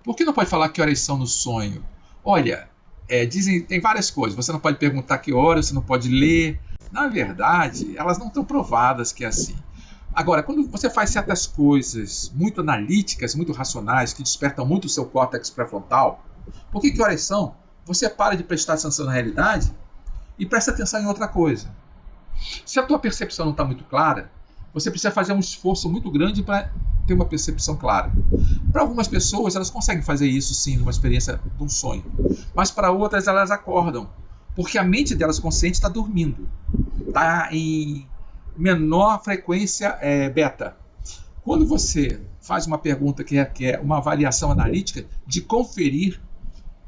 Por que não pode falar que horas são no sonho? Olha, dizem, tem várias coisas. Você não pode perguntar que horas, você não pode ler. Na verdade, elas não estão provadas que é assim. Agora, quando você faz certas coisas muito analíticas, muito racionais, que despertam muito o seu córtex pré-frontal, por que horas são? Você para de prestar atenção na realidade e presta atenção em outra coisa. Se a tua percepção não está muito clara, você precisa fazer um esforço muito grande para ter uma percepção clara. Para algumas pessoas, elas conseguem fazer isso sim, numa experiência de um sonho. Mas para outras, elas acordam, porque a mente delas consciente está dormindo. Está em menor frequência beta. Quando você faz uma pergunta que é uma avaliação analítica de conferir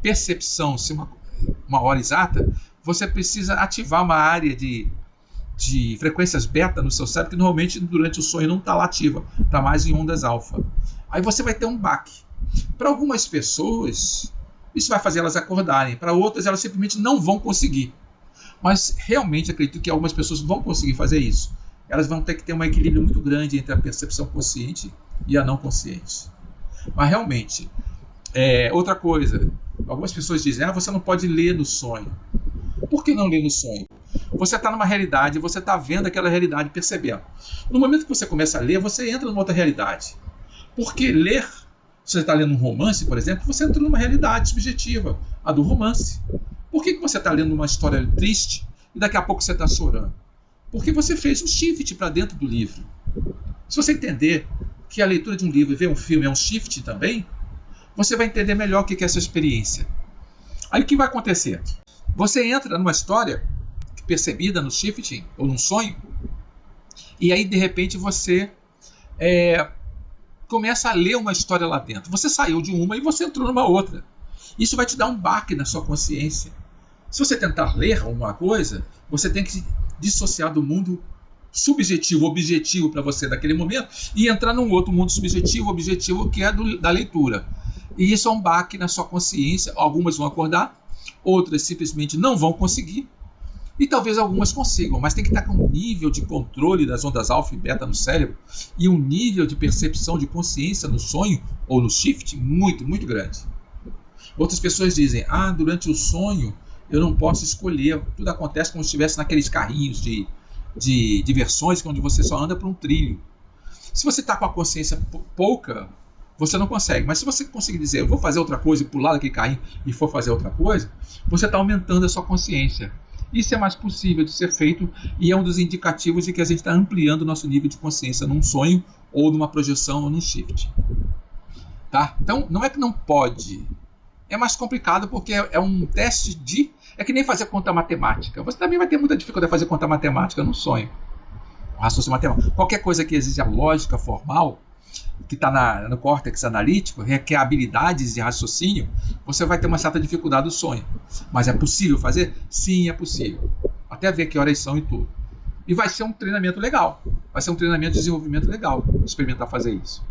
percepção, se uma hora exata, você precisa ativar uma área de frequências beta no seu cérebro, que normalmente durante o sonho não está lá ativa, está mais em ondas alfa. Aí você vai ter um baque. Para algumas pessoas, isso vai fazer elas acordarem. Para outras, elas simplesmente não vão conseguir. Mas realmente acredito que algumas pessoas vão conseguir fazer isso. Elas vão ter que ter um equilíbrio muito grande entre a percepção consciente e a não consciente. Mas realmente, outra coisa, algumas pessoas dizem, você não pode ler no sonho. Por que não ler no sonho? Você está numa realidade, você está vendo aquela realidade, percebendo. No momento que você começa a ler, você entra numa outra realidade. Porque ler, se você está lendo um romance, por exemplo, você entra numa realidade subjetiva, a do romance. Por que você está lendo uma história triste e daqui a pouco você está chorando? Porque você fez um shift para dentro do livro. Se você entender que a leitura de um livro e ver um filme é um shift também, você vai entender melhor o que é essa experiência. Aí o que vai acontecer? Você entra numa história percebida no shifting ou num sonho, e aí de repente você começa a ler uma história lá dentro. Você saiu de uma e você entrou numa outra. Isso vai te dar um baque na sua consciência. Se você tentar ler alguma coisa, você tem que se dissociar do mundo subjetivo, objetivo para você naquele momento, e entrar num outro mundo subjetivo, objetivo, que é da leitura. E isso é um baque na sua consciência. Algumas vão acordar, outras simplesmente não vão conseguir, e talvez algumas consigam, mas tem que estar com um nível de controle das ondas alfa e beta no cérebro e um nível de percepção de consciência no sonho ou no shift muito, muito grande. Outras pessoas dizem, durante o sonho eu não posso escolher, tudo acontece como se estivesse naqueles carrinhos de diversões onde você só anda por um trilho. Se você está com a consciência pouca, você não consegue, mas se você conseguir dizer, eu vou fazer outra coisa e pular daquele carrinho e for fazer outra coisa, você está aumentando a sua consciência. Isso é mais possível de ser feito e é um dos indicativos de que a gente está ampliando o nosso nível de consciência num sonho ou numa projeção ou num shift. Tá? Então, não é que não pode. É mais complicado porque é um teste de... É que nem fazer conta matemática. Você também vai ter muita dificuldade de fazer conta matemática num sonho. Raciocínio matemático. Qualquer coisa que exige a lógica formal, que está no córtex analítico, requer habilidades de raciocínio, você vai ter uma certa dificuldade no sonho. Mas é possível fazer? Sim, é possível. Até ver que horas são e tudo. E vai ser um treinamento legal. Vai ser um treinamento de desenvolvimento legal experimentar fazer isso.